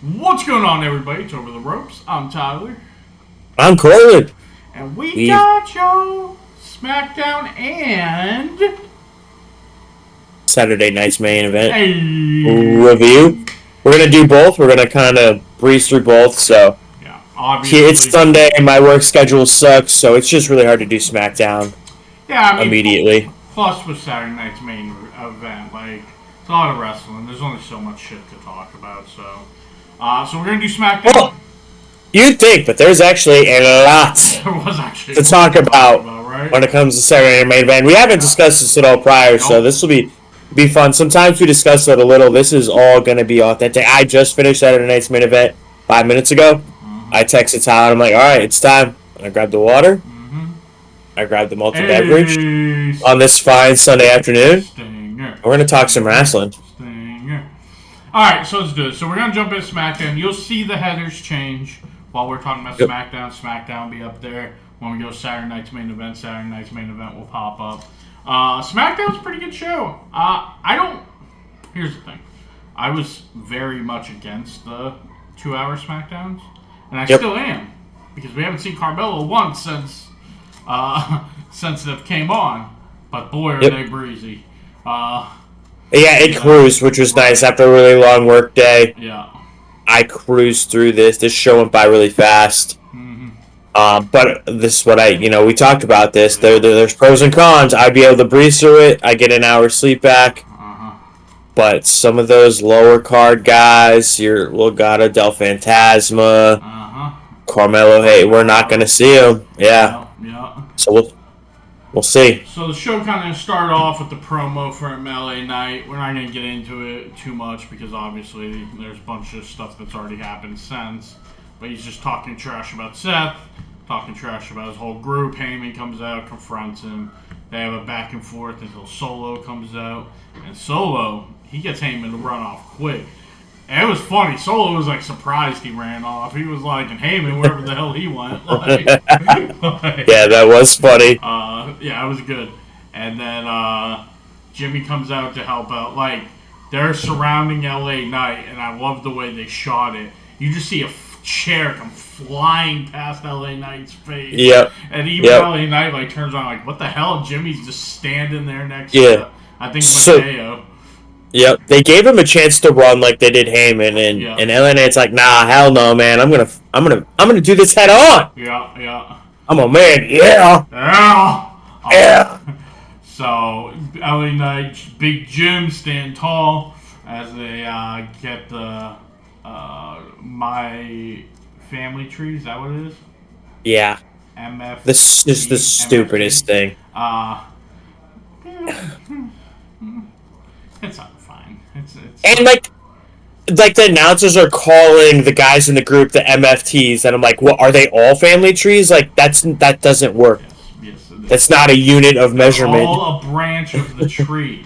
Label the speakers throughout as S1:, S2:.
S1: What's going on, everybody? It's Over the Ropes. I'm Tyler.
S2: I'm Corlin.
S1: And we
S2: We've
S1: got y'all SmackDown and
S2: Saturday night's main event
S1: a
S2: review. We're gonna do both. We're gonna kind of breeze through both. So
S1: yeah,
S2: it's
S1: obviously.
S2: Sunday and my work schedule sucks, so it's just really hard to do SmackDown
S1: Yeah, I mean,
S2: immediately.
S1: plus with Saturday night's main event, like it's a lot of wrestling. There's only so much shit to talk about. So we're gonna do SmackDown.
S2: Well, you'd think, but there's actually a lot
S1: There was actually
S2: to
S1: a lot
S2: talk
S1: to talk
S2: about
S1: about, right?
S2: when it comes to Saturday night main event. We haven't
S1: Yeah.
S2: discussed this at all prior, so
S1: Nope.
S2: this will be fun. Sometimes we discuss it a little. This is all gonna be authentic. I just finished Saturday night's main event 5 minutes ago. I texted Tyler. I'm like, all right, it's time. I grabbed the water. I grabbed the multi beverage
S1: Hey,
S2: on this fine Sunday afternoon.
S1: Stinger.
S2: We're gonna talk some wrestling.
S1: Stinger. Alright, so let's do it. So we're going to jump into SmackDown. You'll see the headers change while we're talking about
S2: Yep.
S1: SmackDown. SmackDown will be up there. When we go Saturday night's main event will pop up. SmackDown's a pretty good show. Here's the thing. I was very much against the 2-hour SmackDowns. And I
S2: Yep.
S1: still am. Because we haven't seen Carmelo once since it came on. But boy, are
S2: Yep.
S1: they breezy.
S2: Yeah, it cruised, which was nice after a really long work day.
S1: Yeah.
S2: I cruised through this. This show went by really fast. But this is what we talked about this. There's pros and cons. I'd be able to breeze through it. I get an hour's sleep back. But some of those lower card guys, your Legado del Fantasma, Carmelo, hey, we're not gonna see him. Yeah.
S1: Yeah.
S2: So we'll see.
S1: So the show kind of started off with the promo for LA Knight. We're not going to get into it too much because obviously there's a bunch of stuff that's already happened since. But he's just talking trash about Seth, talking trash about his whole group. Heyman comes out, confronts him. They have a back and forth until Solo comes out. And Solo, he gets Heyman to run off quick. And it was funny. Solo was like surprised he ran off. He was like, and Heyman, wherever the hell he went.
S2: Yeah, that was funny.
S1: Yeah, it was good. And then Jimmy comes out to help out. Like, they're surrounding LA Knight, and I love the way they shot it. You just see a chair come flying past LA Knight's face.
S2: Yep.
S1: And even
S2: Yep.
S1: LA Knight like turns around like, what the hell? Jimmy's just standing there next
S2: Yeah.
S1: to, I think,
S2: So-
S1: Mateo.
S2: Yep, they gave him a chance to run like they did Heyman, and
S1: Yeah.
S2: and LNA's like, nah, hell no, man. I'm gonna do this head on.
S1: Yeah.
S2: I'm a man. Yeah.
S1: Yeah.
S2: Yeah.
S1: So, LA Knight, Big Jim stand tall as they get the My Family Tree. Is that what it is?
S2: Yeah.
S1: MF.
S2: This is the stupidest thing.
S1: It's not fine. It's
S2: And like the announcers are calling the guys in the group the MFTs, and I'm like, what, are they all family trees? Like that doesn't work.
S1: yes, it is.
S2: That's not a unit of measurement.
S1: All a branch of the tree.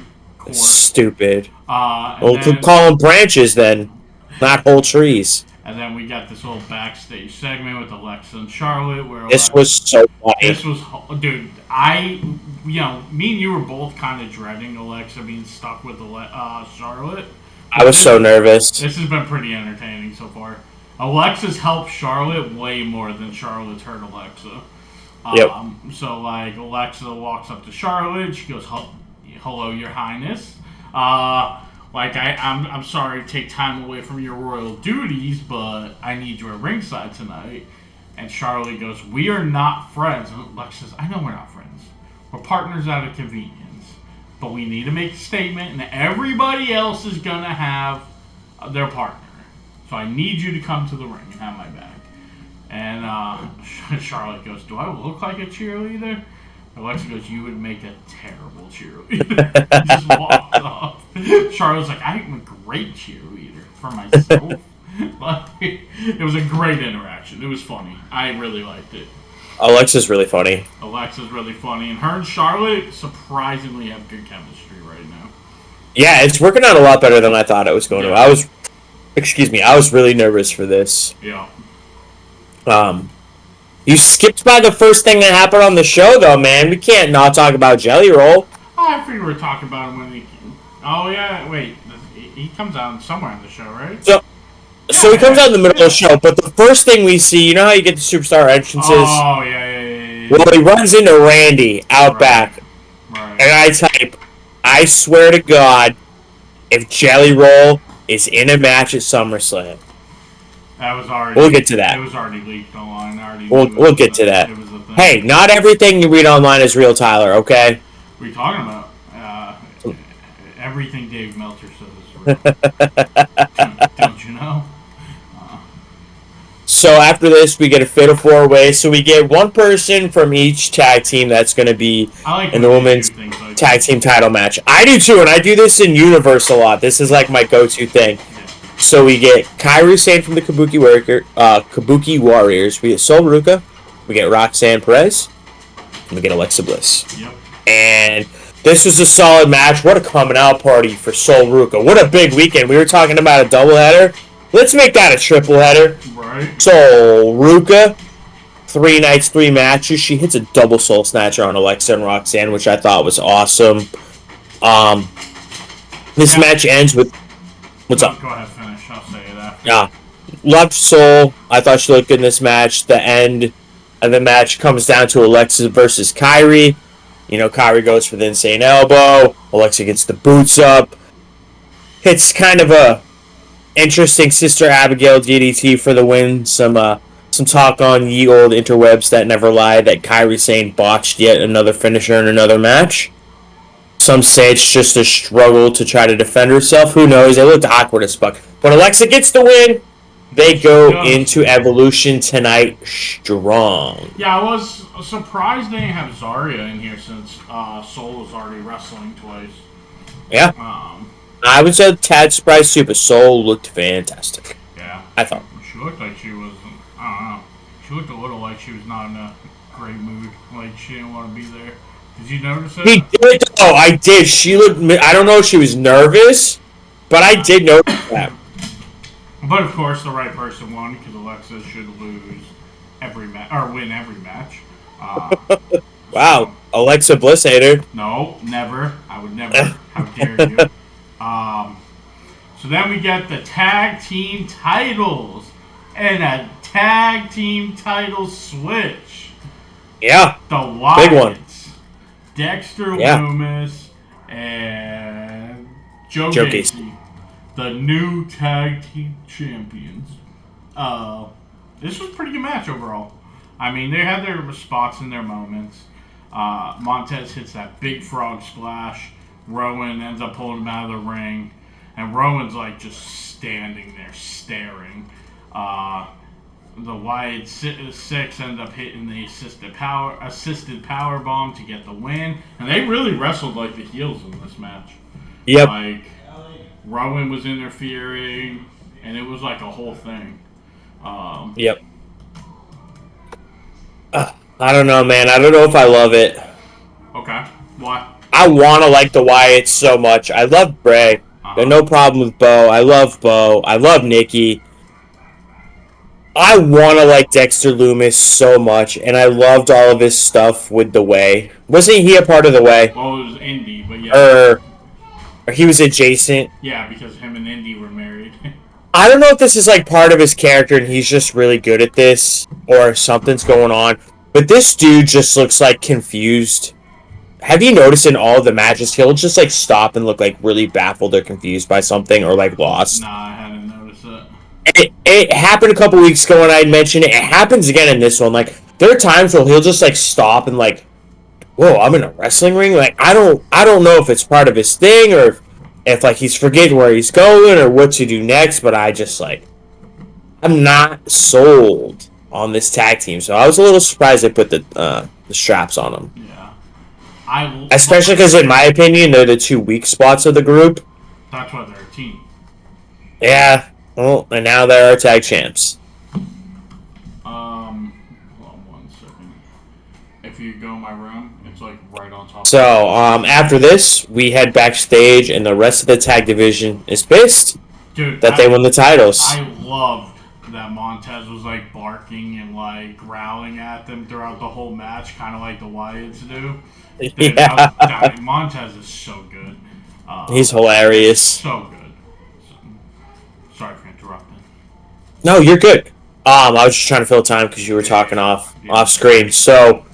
S2: Stupid.
S1: And
S2: Well,
S1: then,
S2: call them branches then, not whole trees.
S1: and then we got this little backstage segment with Alexa and Charlotte, where
S2: This was so funny.
S1: This was, dude. Me and you were both kind of dreading Alexa being stuck with Charlotte.
S2: I was so nervous.
S1: This has been pretty entertaining so far. Alexa's helped Charlotte way more than Charlotte's hurt Alexa.
S2: Yep.
S1: So like Alexa walks up to Charlotte, she goes, "Hello, Your Highness. I'm sorry to take time away from your royal duties, but I need you at ringside tonight." And Charlotte goes, "We are not friends." And Alexa says, "I know we're not friends. We're partners out of convenience. But we need to make a statement, and everybody else is going to have their partner. So I need you to come to the ring and have my back." And Charlotte goes, "Do I look like a cheerleader?" Alexa goes, "You would make a terrible cheerleader." Just walked off. Charlotte's like, "I'm a great cheerleader for myself." It was a great interaction. It was funny. I really liked it.
S2: Alexa's really funny.
S1: Alexa's really funny, and her and Charlotte surprisingly have good chemistry right now.
S2: Yeah, it's working out a lot better than I thought it was going to. I was really nervous for this.
S1: Yeah.
S2: You skipped by the first thing that happened on the show, though, man. We can't not talk about Jelly Roll.
S1: I figured we were talking about him when he... Oh, yeah, wait. He comes out somewhere in the show, right?
S2: So he comes out in the middle of the show, but the first thing we see, you know how you get the superstar entrances?
S1: Oh, yeah.
S2: Well, he runs into Randy out back.
S1: Right.
S2: And I type, I swear to God, if Jelly Roll is in a match at SummerSlam.
S1: That was already.
S2: We'll get to that.
S1: It was already leaked online.
S2: We'll get to that.
S1: It was a thing.
S2: Hey, not everything you read online is real, Tyler, okay?
S1: What are you talking about? Everything Dave Meltzer says is real. Don't you know?
S2: So after this, we get a fatal 4-way. So we get one person from each tag team that's going to be in the women's tag team title match. I do too, and I do this in Universe a lot. This is like my go-to thing. Yeah. So we get Kairi Sane from the Kabuki Warriors. We get Sol Ruka. We get Roxanne Perez. And we get Alexa Bliss.
S1: Yep. And
S2: this was a solid match. What a coming out party for Sol Ruka. What a big weekend. We were talking about a doubleheader. Let's make that a triple header.
S1: Right.
S2: So, Ruka, 3 nights, 3 matches. She hits a double soul snatcher on Alexa and Roxanne, which I thought was awesome. This match ends with... What's up?
S1: Go ahead, finish. I'll say that.
S2: Yeah. Loved Sol. I thought she looked good in this match. The end of the match comes down to Alexa versus Kairi. You know, Kairi goes for the insane elbow. Alexa gets the boots up. It's kind of a... interesting Sister Abigail DDT for the win. Some talk on ye old interwebs that never lie that Kairi Sane botched yet another finisher in another match. Some say it's just a struggle to try to defend herself. Who knows? It looked awkward as fuck. But Alexa gets the win. They go into Evolution tonight strong.
S1: Yeah, I was surprised they didn't have Zarya in here since Sol was already wrestling twice.
S2: Yeah. I was a tad surprised too, but Sol looked fantastic.
S1: Yeah.
S2: I thought.
S1: She looked like she was, I don't know. She looked a little like she was not in a great mood. Like she didn't want to be there. Did you notice it?
S2: He did. Oh, I did. She looked, I don't know if she was nervous, but I did notice that.
S1: But of course, the right person won because Alexa should lose every match, or win every match.
S2: Wow. Alexa Bliss hater.
S1: No, never. I would never. How dare you? So then we get the tag team titles and a tag team title switch.
S2: Yeah.
S1: The Wyatts,
S2: big one.
S1: Dexter Lumis and Joe Gacy, the new tag team champions. This was a pretty good match overall. I mean, they had their spots and their moments. Montez hits that big frog splash. Rowan ends up pulling him out of the ring. And Rowan's like just standing there staring. The Wyatt 6 ends up hitting the assisted power bomb to get the win. And they really wrestled like the heels in this match.
S2: Yep.
S1: Like, Rowan was interfering, and it was like a whole thing.
S2: Yep. I don't know, man. I don't know if I love it.
S1: Okay. Why?
S2: I want to like the Wyatts so much. I love Bray. There's no problem with Bo. I love Bo. I love Nikki. I want to like Dexter Lumis so much, and I loved all of his stuff with The Way. Wasn't he a part of The Way?
S1: Well, it was Indy, but yeah.
S2: Or he was adjacent.
S1: Yeah, because him and Indy were married.
S2: I don't know if this is like part of his character and he's just really good at this, or something's going on. But this dude just looks like confused. Have you noticed in all the matches, he'll just like stop and look like really baffled or confused by something or like lost?
S1: Nah, I hadn't noticed it.
S2: It happened a couple weeks ago when I mentioned it. It happens again in this one. Like, there are times where he'll just like stop and like, whoa, I'm in a wrestling ring? Like, I don't know if it's part of his thing or if like he's forgetting where he's going or what to do next, but I just like, I'm not sold on this tag team. So I was a little surprised they put the straps on him.
S1: Yeah.
S2: Especially because in my opinion, they're the two weak spots of the group.
S1: That's why they're a team.
S2: Yeah. Well, and now they're our tag champs.
S1: Hold on 1 second. If you go in my room, it's like right on top.
S2: So, after this, we head backstage, and the rest of the tag division is pissed that they won the titles.
S1: I loved that Montez was like barking and like growling at them throughout the whole match, kind of like the Wyatts do. Dude,
S2: yeah.
S1: Montez is so good.
S2: He's hilarious.
S1: So good. Sorry for interrupting.
S2: No, you're good. I was just trying to fill time because you were talking off screen. So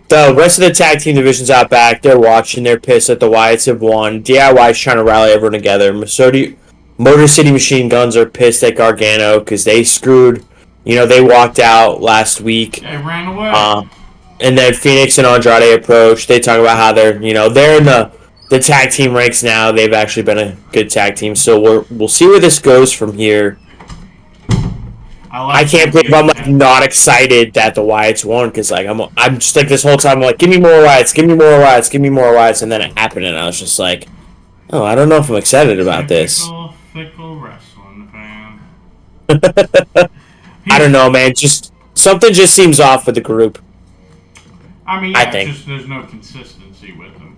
S2: the rest of the tag team division's out back. They're watching. They're pissed that the Wyatts have won. DIY's trying to rally everyone together. Motor City Machine Guns are pissed at Gargano because they screwed. They walked out last week.
S1: They ran away.
S2: And then Phoenix and Andrade approach. They talk about how they're in the tag team ranks now. They've actually been a good tag team. So we'll see where this goes from here. I can't believe I'm like not excited that the Wyatts won because like I'm just like this whole time I'm like give me more Wyatts, give me more Wyatts, give me more Wyatts, and then it happened and I was just like, oh, I don't know if I'm excited about this.
S1: Fickle wrestling fan.
S2: I don't know, man. Just something just seems off with the group.
S1: I mean, yeah, I think just there's no consistency with them,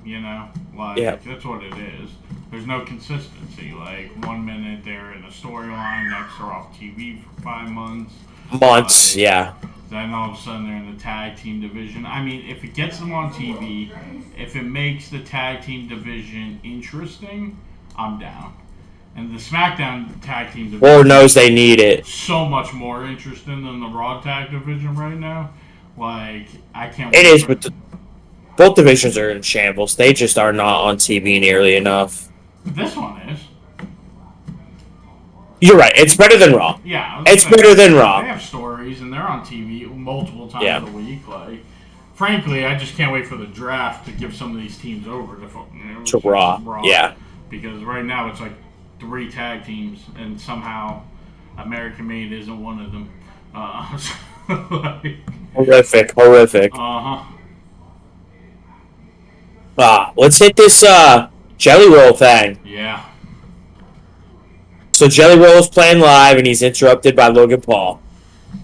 S1: Like that's what it is. There's no consistency. Like 1 minute they're in a storyline, next they're off TV for 5 months.
S2: Yeah.
S1: Then all of a sudden they're in the tag team division. I mean, if it gets them on TV, if it makes the tag team division interesting, I'm down. And the SmackDown tag team division
S2: or knows they need it.
S1: So much more interesting than the Raw tag division right now. Like I can't.
S2: It is, but both divisions are in shambles. They just are not on TV nearly enough.
S1: This one is.
S2: You're right. It's better than Raw.
S1: Yeah.
S2: It's better than Raw.
S1: They have stories, and they're on TV multiple times a week. Like, frankly, I just can't wait for the draft to give some of these teams over to
S2: Raw. Yeah.
S1: Because right now it's like 3 tag teams, and somehow American Made isn't one of them.
S2: Horrific. Let's hit this Jelly Roll thing.
S1: Yeah.
S2: So Jelly Roll is playing live, and he's interrupted by Logan Paul.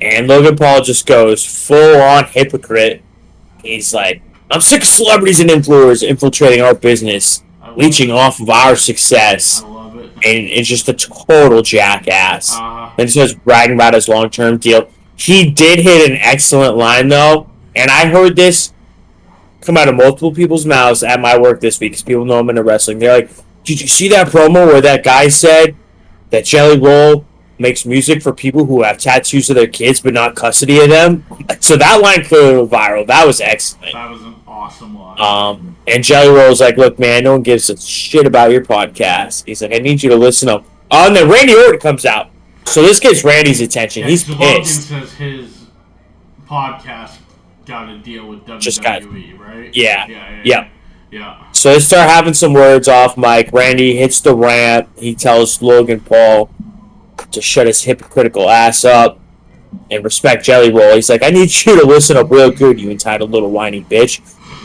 S2: And Logan Paul just goes full-on hypocrite. He's like, I'm sick of celebrities and influencers infiltrating our business, leeching off of our success.
S1: I love it.
S2: And it's just a total jackass. And he starts bragging about his long-term deal. He did hit an excellent line, though. And I heard this come out of multiple people's mouths at my work this week because people know I'm into wrestling. They're like, did you see that promo where that guy said that Jelly Roll makes music for people who have tattoos of their kids but not custody of them? So that line clearly went viral. That was excellent.
S1: That was an awesome line.
S2: And Jelly Roll's like, look, man, no one gives a shit about your podcast. He's like, I need you to listen up. And then Randy Orton comes out. So this gets Randy's attention. He's pissed.
S1: Logan says his podcast got a deal with WWE, right? Yeah.
S2: So they start having some words off mic. Randy hits the ramp. He tells Logan Paul to shut his hypocritical ass up and respect Jelly Roll. He's like, I need you to listen up real good, you entitled little whiny bitch.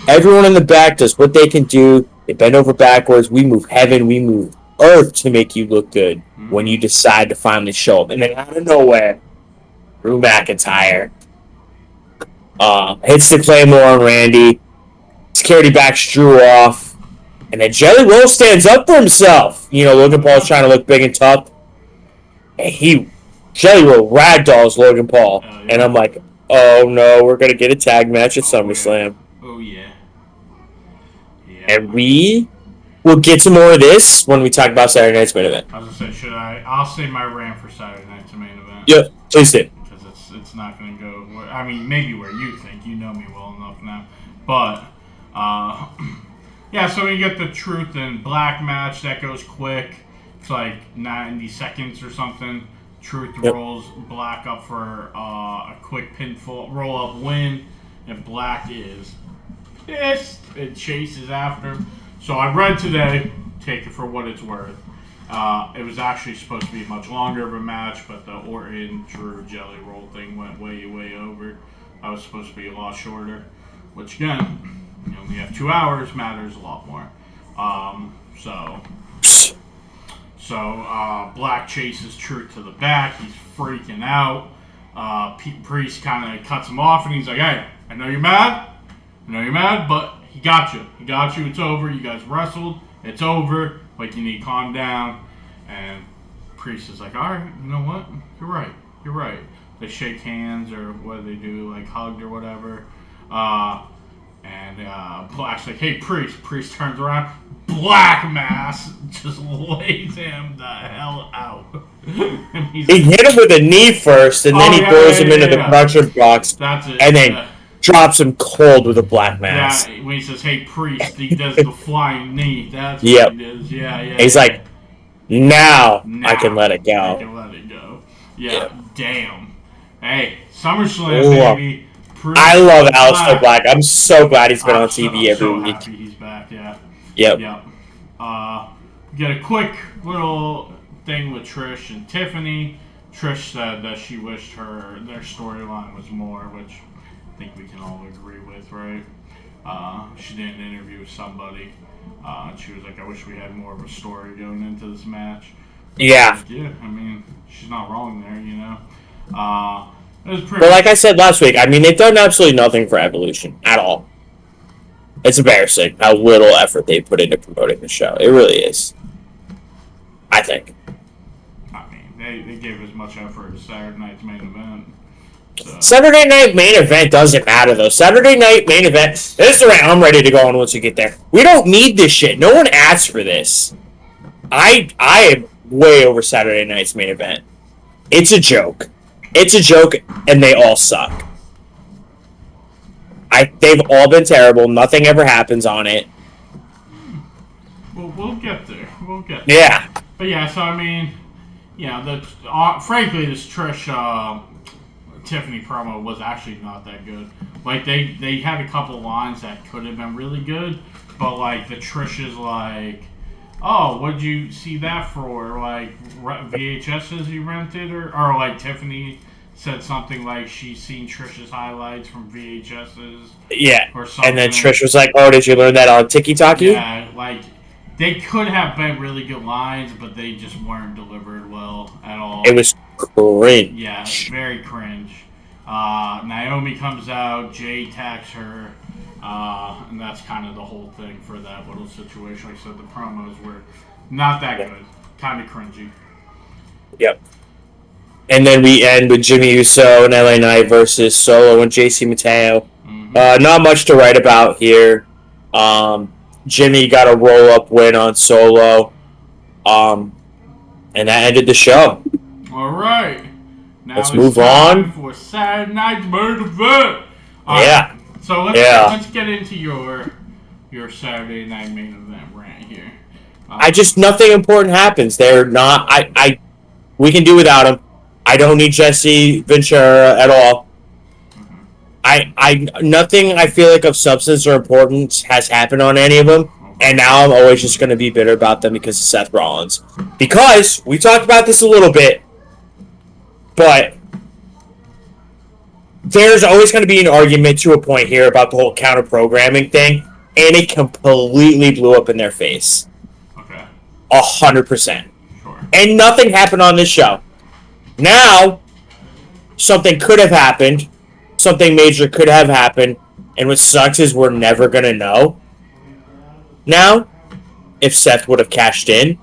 S2: Everyone in the back does what they can do. They bend over backwards. We move heaven. We move earth to make you look good when you decide to finally show up. And then out of nowhere, Drew McIntyre hits the Claymore on Randy. Security backs Drew off. And then Jelly Roll stands up for himself. Logan Paul's trying to look big and tough. And Jelly Roll ragdolls Logan Paul. And I'm like, oh no, we're going to get a tag match at SummerSlam.
S1: Oh yeah.
S2: And we will get to more of this when we talk about Saturday night's main event.
S1: I was going to say, I'll save my rant for Saturday night's main event.
S2: Yep, please do.
S1: Because it's not going to go, maybe where you think. You know me well enough now. But, so we get the Truth and Black match. That goes quick. It's like 90 seconds or something. Truth rolls Black up for a quick pinfall, roll-up win. And Black is pissed and chases after him. So I read today, take it for what it's worth. It was actually supposed to be much longer of a match, but the Orton Drew Jelly Roll thing went way, way over. I was supposed to be a lot shorter, which again, you only have 2 hours, matters a lot more. So Black chases Truth to the back. He's freaking out. Priest kind of cuts him off, and he's like, hey, I know you're mad, but he got you. It's over. You guys wrestled. It's over. Like, you need to calm down. And Priest is like, all right, you know what? You're right. They shake hands or what do they do, like hugged or whatever. And Black's like, hey, Priest. Priest turns around. Black Mass just lays him the hell out.
S2: He hit him with a knee first, and then he throws him into the production box.
S1: That's it.
S2: And then drops him cold with a Black Mass.
S1: Yeah, when he says, hey, Priest, he does the flying knee. That's what he does. Yeah.
S2: He's like, now I can let it go.
S1: I can let it go. Yeah. Damn. Hey, SummerSlam, baby.
S2: I love Aleister Black. I'm so glad he's been on TV every week.
S1: Happy he's back, yeah.
S2: Yep.
S1: We got a quick little thing with Trish and Tiffany. Trish said that she wished their storyline was more, which I think we can all agree with, right? She did an interview with somebody. She was like, I wish we had more of a story going into this match.
S2: Yeah.
S1: Yeah, I mean, she's not wrong there, you know.
S2: But like I said last week, I mean, they've done absolutely nothing for Evolution at all. It's embarrassing how little effort they put into promoting the show. It really is. I think.
S1: I mean, they gave as much effort as Saturday night's main event. So.
S2: Saturday night main event doesn't matter, though. Saturday night main event, this is the right. I'm ready to go on once we get there. We don't need this shit. No one asked for this. I am way over Saturday night's main event. It's a joke. It's a joke, and they all suck. They've all been terrible. Nothing ever happens on it.
S1: Well, we'll get there. There.
S2: Yeah.
S1: But yeah, so I mean, yeah, frankly, this Trish Tiffany promo was actually not that good. Like they had a couple lines that could have been really good, but like the Trish is like, oh, what'd you see that for? Like VHSs you rented, or like Tiffany said something like she's seen Trish's highlights from VHSs.
S2: Yeah.
S1: Or something. And
S2: then Trish was like, oh, did you learn that on TikTok?
S1: Yeah, like they could have been really good lines, but they just weren't delivered well at all.
S2: It was cringe.
S1: Yeah, very cringe. Naomi comes out, Jay attacks her, and that's kind of the whole thing for that little situation. Like I said, the promos were not that good. Kind of cringy.
S2: Yep. And then we end with Jimmy Uso and LA Knight versus Solo and JC Mateo. Mm-hmm. Not much to write about here. Jimmy got a roll-up win on Solo. And that ended the show.
S1: All right. Now
S2: let's move on
S1: for Saturday night's main event.
S2: Yeah.
S1: So let's get into your Saturday night main event rant here.
S2: Nothing important happens. They're not. We can do without them. I don't need Jesse Ventura at all. Nothing I feel like of substance or importance has happened on any of them, and now I'm always just going to be bitter about them because of Seth Rollins. Because we talked about this a little bit, but there's always going to be an argument to a point here about the whole counter programming thing, and it completely blew up in their face.
S1: Okay.
S2: 100%.
S1: Sure.
S2: And nothing happened on this show. Now, something could have happened. Something major could have happened. And what sucks is we're never going to know. Now, if Seth would have cashed in.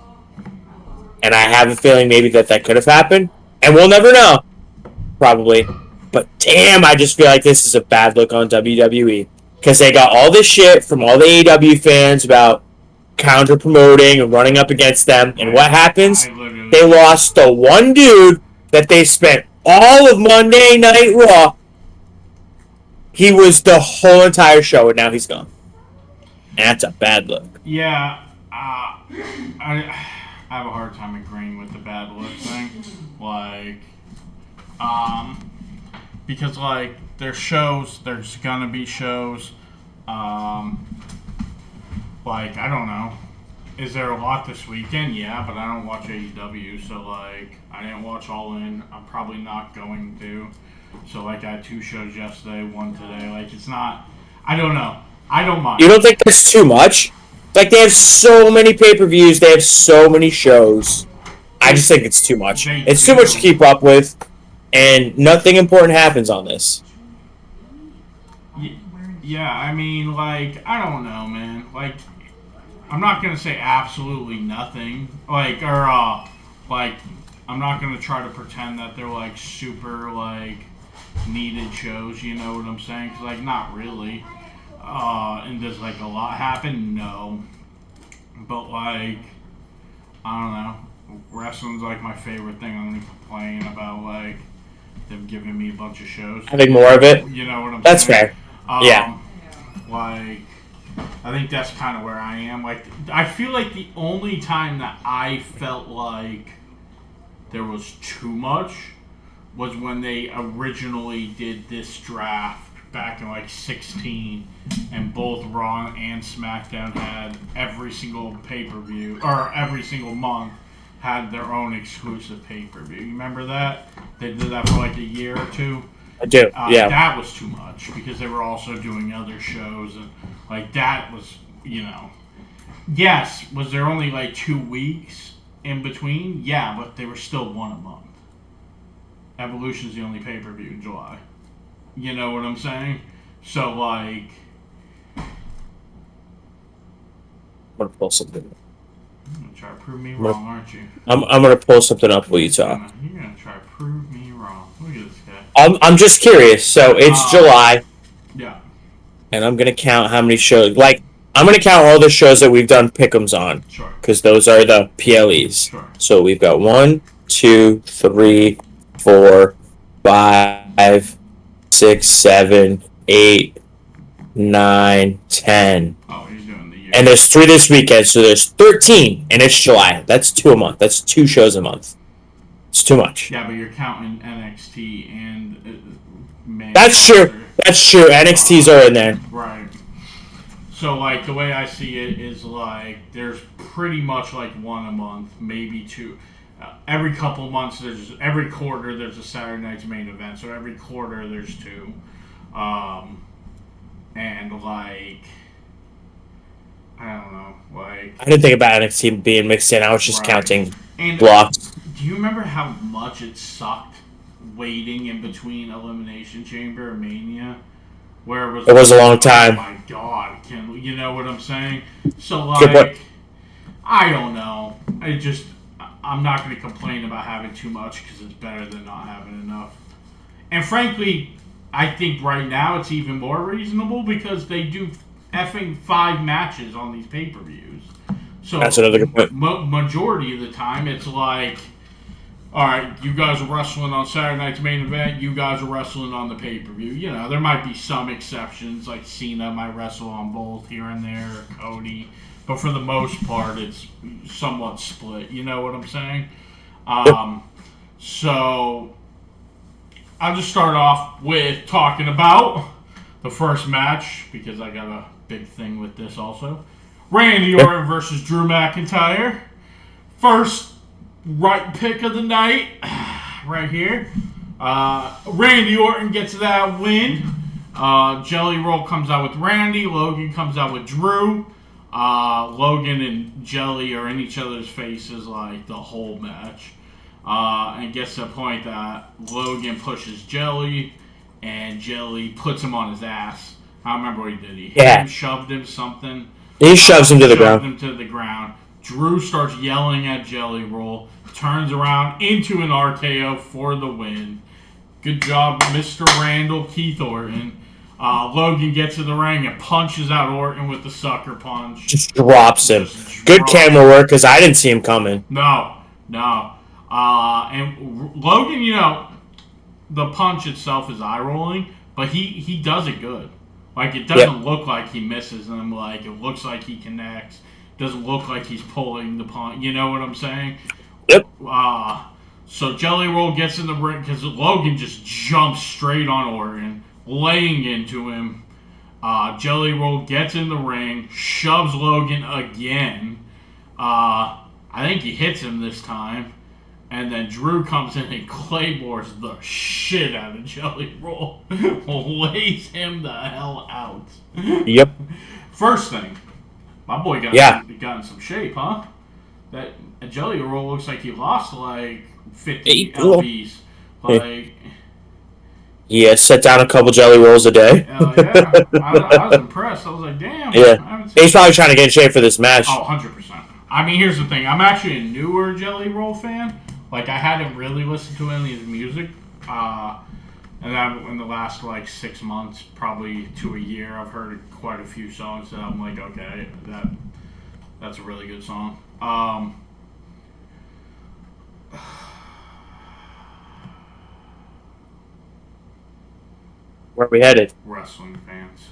S2: And I have a feeling maybe that could have happened. And we'll never know. Probably. But damn, I just feel like this is a bad look on WWE. Because they got all this shit from all the AEW fans about counter-promoting and running up against them. And what happens? They lost the one dude that they spent all of Monday Night Raw. He was the whole entire show, and now he's gone. And that's a bad look.
S1: Yeah, I have a hard time agreeing with the bad look thing. Like, because, like, there's gonna be shows, like, I don't know. Is there a lot this weekend? Yeah, but I don't watch AEW, so, like, I didn't watch All In. I'm probably not going to. So, like, I had 2 shows yesterday, 1 today. Like, it's not... I don't know. I don't mind.
S2: You don't think that's too much? Like, they have so many pay-per-views. They have so many shows. I just think it's too much. It's too much to keep up with, and nothing important happens on this.
S1: Yeah, I mean, like, I don't know, man. Like... I'm not going to say absolutely nothing. Like, or, like, I'm not going to try to pretend that they're, like, super, like, needed shows, you know what I'm saying? 'Cause, like, not really. And does like a lot happen? No. But like, I don't know. Wrestling's like my favorite thing. I'm gonna complain about like them giving me a bunch of shows.
S2: Having more of it.
S1: You know what I'm
S2: That's
S1: saying?
S2: fair. Yeah.
S1: Like, I think that's kind of where I am. Like, I feel like the only time that I felt like there was too much was when they originally did this draft back in like 16, and both Raw and SmackDown had every single pay-per-view, or every single month had their own exclusive pay-per-view. You remember that? They did that for like a year or two.
S2: I do. Yeah.
S1: That was too much because they were also doing other shows, and like that was, yes, was there only like 2 weeks in between? Yeah, but they were still one a month. Evolution's the only pay-per-view in July. You know what I'm saying? So like,
S2: I'm gonna pull something.
S1: You're gonna try to prove me wrong, aren't you?
S2: I'm gonna pull something up while you talk.
S1: You're gonna try to prove me wrong. Look at this guy.
S2: I'm just curious. So it's July,
S1: Yeah.
S2: and I'm gonna count how many shows. Like, I'm gonna count all the shows that we've done pick'ems on.
S1: Sure.
S2: Because those are the PLEs.
S1: Sure.
S2: So we've got 1, 2, 3, 4, 5, 6, 7, 8, 9, 10.
S1: Oh, he's doing the year.
S2: And there's 3 this weekend, so there's 13, and it's July. That's 2 a month. That's 2 shows a month. It's too much.
S1: Yeah, but you're counting NXT and
S2: That's true. That's true. NXTs are in there.
S1: Right. So, like, the way I see it is, like, there's pretty much, like, 1 a month, maybe 2. Every couple months, every quarter, there's a Saturday Night's Main Event. So, every quarter, there's 2. And, like, I don't know, like...
S2: I didn't think about NXT being mixed in. I was just counting
S1: and
S2: blocks.
S1: Do you remember how much it sucked waiting in between Elimination Chamber and Mania? Where it
S2: was a long time.
S1: Oh my God, you know what I'm saying? So like, I don't know. I'm not going to complain about having too much because it's better than not having enough. And frankly, I think right now it's even more reasonable because they do effing 5 matches on these pay-per-views. So
S2: that's another good point.
S1: Majority of the time, it's like, all right, you guys are wrestling on Saturday Night's Main Event. You guys are wrestling on the pay-per-view. You know, there might be some exceptions, like Cena might wrestle on both here and there, or Cody. But for the most part, it's somewhat split. You know what I'm saying? So I'll just start off with talking about the first match, because I got a big thing with this also. Randy Orton versus Drew McIntyre. First right pick of the night, right here. Randy Orton gets that win. Jelly Roll comes out with Randy. Logan comes out with Drew. Logan and Jelly are in each other's faces like the whole match. And gets to the point that Logan pushes Jelly, and Jelly puts him on his ass. I don't remember what he did. He hit him, shoved him, something.
S2: He shoves him to the ground.
S1: Him to the ground. Drew starts yelling at Jelly Roll, turns around into an RKO for the win. Good job, Mr. Randall Keith Orton. Logan gets in the ring and punches out Orton with the sucker punch.
S2: Just drops him. Good camera work, because I didn't see him coming.
S1: No. And Logan, you know, the punch itself is eye-rolling, but he does it good. Like, it doesn't look like he misses them. Like, it looks like he connects. Doesn't look like he's pulling the punch. You know what I'm saying?
S2: Yep.
S1: So Jelly Roll gets in the ring because Logan just jumps straight on Orton, laying into him. Jelly Roll gets in the ring, shoves Logan again. I think he hits him this time. And then Drew comes in and claymores the shit out of Jelly Roll. Lays him the hell out.
S2: Yep.
S1: First thing, my boy got in some shape, huh? That Jelly Roll looks like he lost like 50 lbs. Like,
S2: yeah, set down a couple Jelly Rolls a day.
S1: Hell yeah. I was impressed. I was like, damn.
S2: Yeah. He's probably trying to get in shape for this match.
S1: Oh, 100%. I mean, here's the thing. I'm actually a newer Jelly Roll fan. Like, I hadn't really listened to any of his music. And then in the last like 6 months, probably to a year, I've heard quite a few songs that I'm like, okay, that's a really good song.
S2: Where are we headed?
S1: Wrestling fans.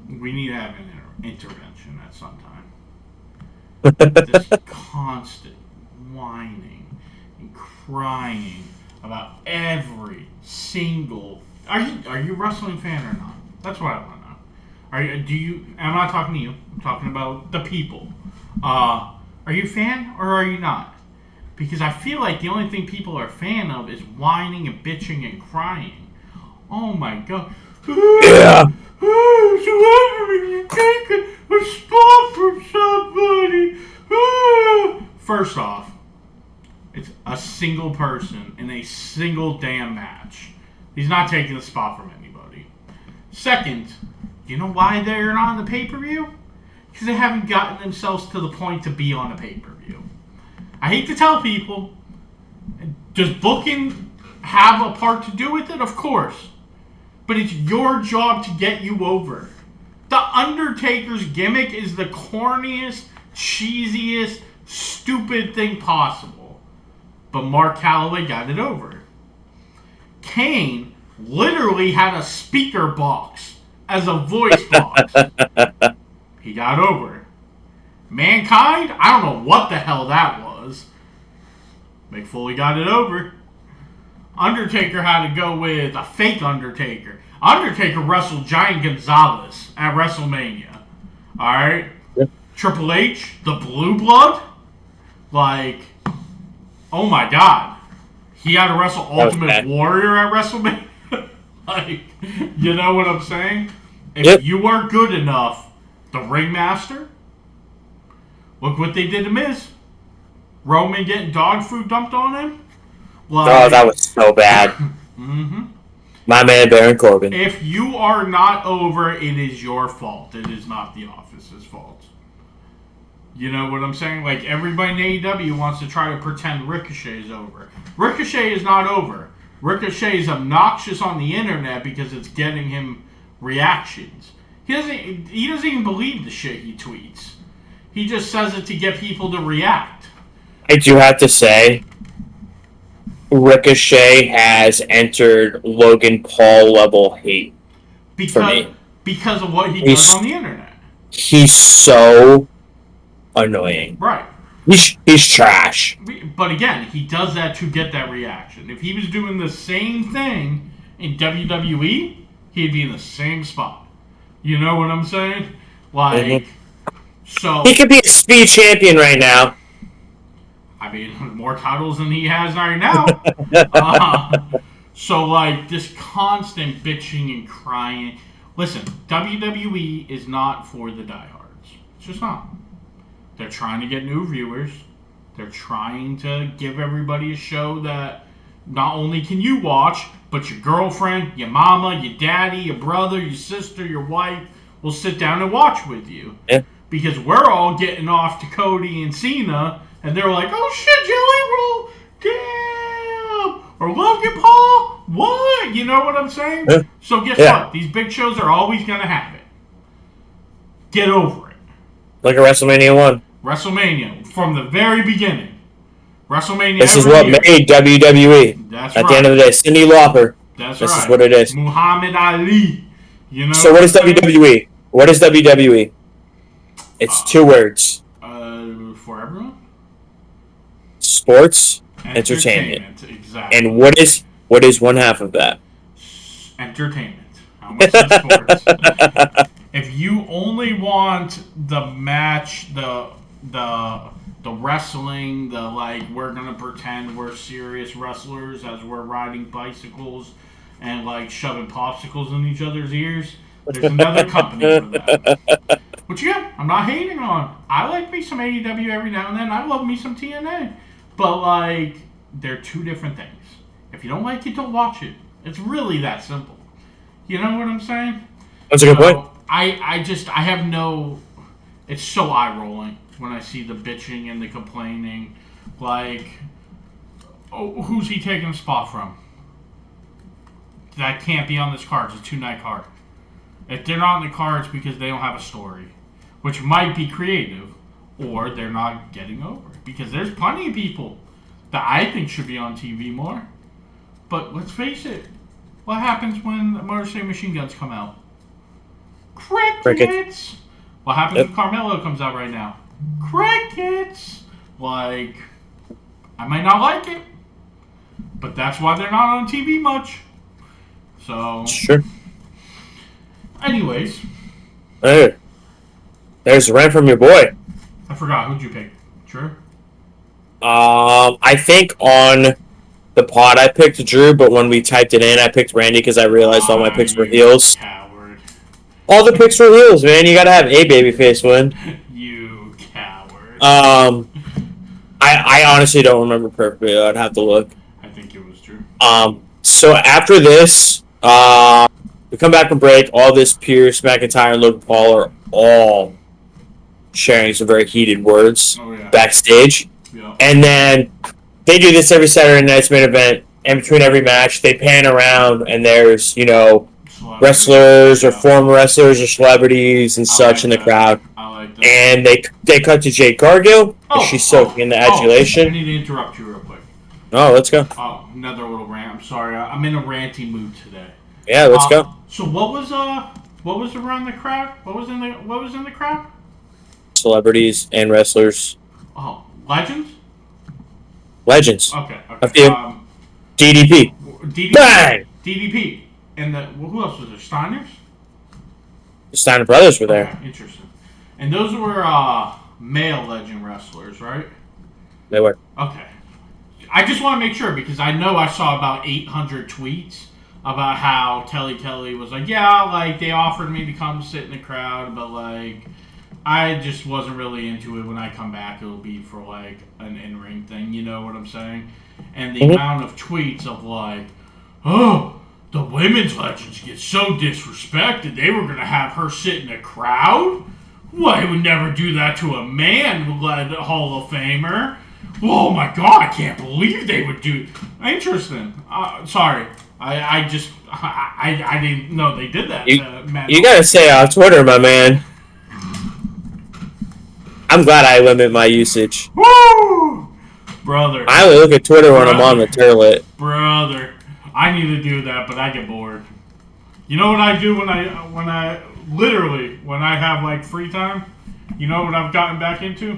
S1: We need to have an intervention at some time. This constant whining and crying about every single. Are you a wrestling fan or not? That's what I want to know. I'm not talking to you. I'm talking about the people. Are you a fan or are you not? Because I feel like the only thing people are a fan of is whining and bitching and crying. Oh my god.
S2: Yeah.
S1: You take a spot from somebody. First off, it's a single person in a single damn match. He's not taking the spot from anybody. Second, do you know why they're not on the pay-per-view? Because they haven't gotten themselves to the point to be on a pay-per-view. I hate to tell people, does booking have a part to do with it? Of course. But it's your job to get you over. The Undertaker's gimmick is the corniest, cheesiest, stupid thing possible. But Mark Calloway got it over. Kane literally had a speaker box as a voice box. He got over it. Mankind, I don't know what the hell that was. Mick Foley got it over. Undertaker had to go with a fake Undertaker. Undertaker wrestled Giant Gonzalez at WrestleMania. Alright?
S2: Yep.
S1: Triple H, the Blue Blood. Like, oh my god. He had to wrestle Ultimate Warrior at WrestleMania. Like, you know what I'm saying? If you are good enough, the Ringmaster, look what they did to Miz. Roman getting dog food dumped on him. Like,
S2: that was so bad.
S1: Mm-hmm.
S2: My man, Baron Corbin.
S1: If you are not over, it is your fault. It is not the office's fault. You know what I'm saying? Like, everybody in AEW wants to try to pretend Ricochet is over. Ricochet is not over. Ricochet is obnoxious on the internet because it's getting him reactions. He doesn't even believe the shit he tweets. He just says it to get people to react.
S2: I do have to say, Ricochet has entered Logan Paul level hate for me.
S1: Because of what he does on the internet.
S2: He's so annoying.
S1: Right.
S2: He's trash.
S1: But again, he does that to get that reaction. If he was doing the same thing in WWE, he'd be in the same spot. You know what I'm saying? Like, so...
S2: He could be a speed champion right now.
S1: I mean, more titles than he has right now. So, like, this constant bitching and crying. Listen, WWE is not for the diehards. It's just not. They're trying to get new viewers. They're trying to give everybody a show that not only can you watch, but your girlfriend, your mama, your daddy, your brother, your sister, your wife will sit down and watch with you.
S2: Yeah.
S1: Because we're all getting off to Cody and Cena, and they're like, oh shit, Jelly Roll, damn! Or Logan Paul, what? You know what I'm saying?
S2: Yeah.
S1: So guess what? These big shows are always going to have it. Get over it.
S2: Like a WrestleMania 1.
S1: WrestleMania, from the very beginning. WrestleMania.
S2: This is what made WWE.
S1: That's
S2: At
S1: right.
S2: the end of the day, Cyndi Lauper.
S1: That's
S2: this
S1: right.
S2: is what it is.
S1: Muhammad Ali. You know.
S2: So what is WWE? What is WWE? It's 2 words.
S1: For everyone.
S2: Sports, entertainment.
S1: Exactly.
S2: And what is one half of that?
S1: Entertainment. How much is sports? If you only want the match, the wrestling, the like, we're gonna pretend we're serious wrestlers as we're riding bicycles and like shoving popsicles in each other's ears. There's another company for that. Which yeah, I'm not hating on. I like me some AEW every now and then. I love me some TNA. But like, they're 2 different things. If you don't like it, don't watch it. It's really that simple. You know what I'm saying?
S2: That's a good point.
S1: I have no... It's so eye-rolling when I see the bitching and the complaining. Like, Oh, who's he taking a spot from? That can't be on this card. It's a 2-night card. If they're not on the cards because they don't have a story, which might be creative, or they're not getting over. Because there's plenty of people that I think should be on TV more. But let's face it, what happens when Motor City Machine Guns come out? Crickets! What happens when Carmelo comes out right now? Crickets! Like, I might not like it, but that's why they're not on TV much. So,
S2: sure.
S1: Anyways.
S2: Hey, there's a rant from your boy.
S1: I forgot. Who'd you pick? Drew?
S2: I think on the pod I picked Drew, but when we typed it in, I picked Randy because I realized all my picks were heels.
S1: Coward.
S2: All the picks were heels, man. You gotta have a babyface win.
S1: You coward.
S2: I honestly don't remember perfectly. I'd have to look.
S1: I think it was Drew.
S2: So after this, we come back from break. All this Pierce, McIntyre, and Logan Paul are all sharing some very heated words backstage.
S1: Yeah.
S2: And then they do this every Saturday night's main event. In between every match, they pan around and there's, wrestlers or former wrestlers or celebrities and such in the crowd.
S1: I like that.
S2: And they cut to Jade Cargill. She's soaking in the adulation.
S1: I need to interrupt you real quick.
S2: Oh, let's go.
S1: Oh, another little rant. I'm sorry. I'm in a ranty mood today.
S2: Yeah, let's go.
S1: So what was around the crowd? What was in the crowd?
S2: Celebrities and wrestlers.
S1: Oh, legends.
S2: Legends.
S1: Okay.
S2: A few. DDP. Bang!
S1: DDP. And who else was there? Steiners?
S2: The Steiner brothers were there.
S1: Okay, interesting. And those were male legend wrestlers, right?
S2: They were.
S1: Okay. I just want to make sure because I know I saw about 800 tweets about how Kelly was like, yeah, like they offered me to come sit in the crowd, but like I just wasn't really into it. When I come back, it'll be for like an in-ring thing. You know what I'm saying? And the amount of tweets of like, oh, the women's legends get so disrespected. They were going to have her sit in the crowd? Well, I would never do that to a man, Hall of Famer. Oh my God, I can't believe they would do. Interesting. Sorry. I didn't know they did that.
S2: You gotta say on Twitter, my man. I'm glad I limit my usage.
S1: Woo! Brother.
S2: I only look at Twitter when I'm on the toilet.
S1: Brother. I need to do that, but I get bored. You know what I do when I literally, when I have like free time? You know what I've gotten back into?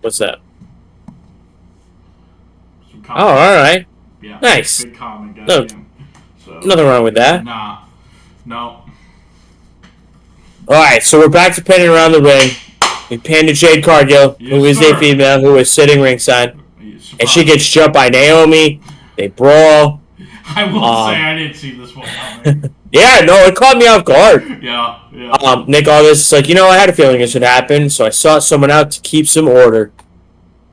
S2: What's that?
S1: Some
S2: all right.
S1: Yeah.
S2: Nice.
S1: Big comment, guys.
S2: No,
S1: so,
S2: nothing wrong with that.
S1: Nah. No.
S2: Alright, so we're back to panning around the ring. We pan to Jade Cargill, who is a female, who is sitting ringside. And she gets jumped by Naomi. They brawl.
S1: I will say I didn't see this one coming.
S2: Yeah, no, it caught me off guard.
S1: Yeah.
S2: Nick Aldis is like, I had a feeling this would happen, so I sought someone out to keep some order.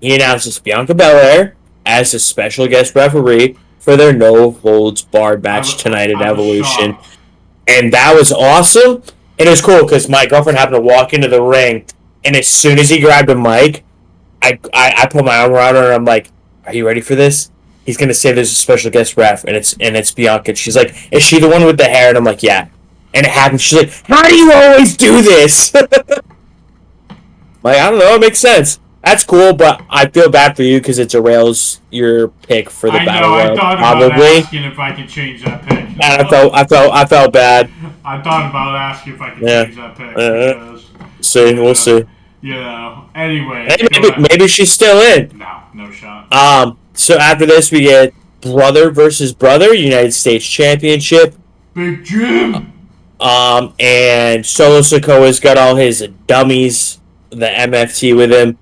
S2: He announces Bianca Belair as a special guest referee for their no-holds-barred match tonight at Evolution.
S1: Shocked.
S2: And that was awesome. And it was cool because my girlfriend happened to walk into the ring, and as soon as he grabbed a mic, I put my arm around her, and I'm like, are you ready for this? He's going to say there's a special guest ref, and it's Bianca. And she's like, is she the one with the hair? And I'm like, yeah. And it happened. She's like, how do you always do this? Like, I don't know. It makes sense. That's cool, but I feel bad for you because it derails your pick for the Battle Royal.
S1: I thought about asking if I could change that pick.
S2: And I felt bad.
S1: I thought about asking if I could change that pick.
S2: We'll see.
S1: Anyway.
S2: Hey, maybe she's still in.
S1: No shot.
S2: So after this, we get brother versus brother United States Championship.
S1: Big Jim.
S2: And Solo Sikoa's got all his dummies, the MFT with him.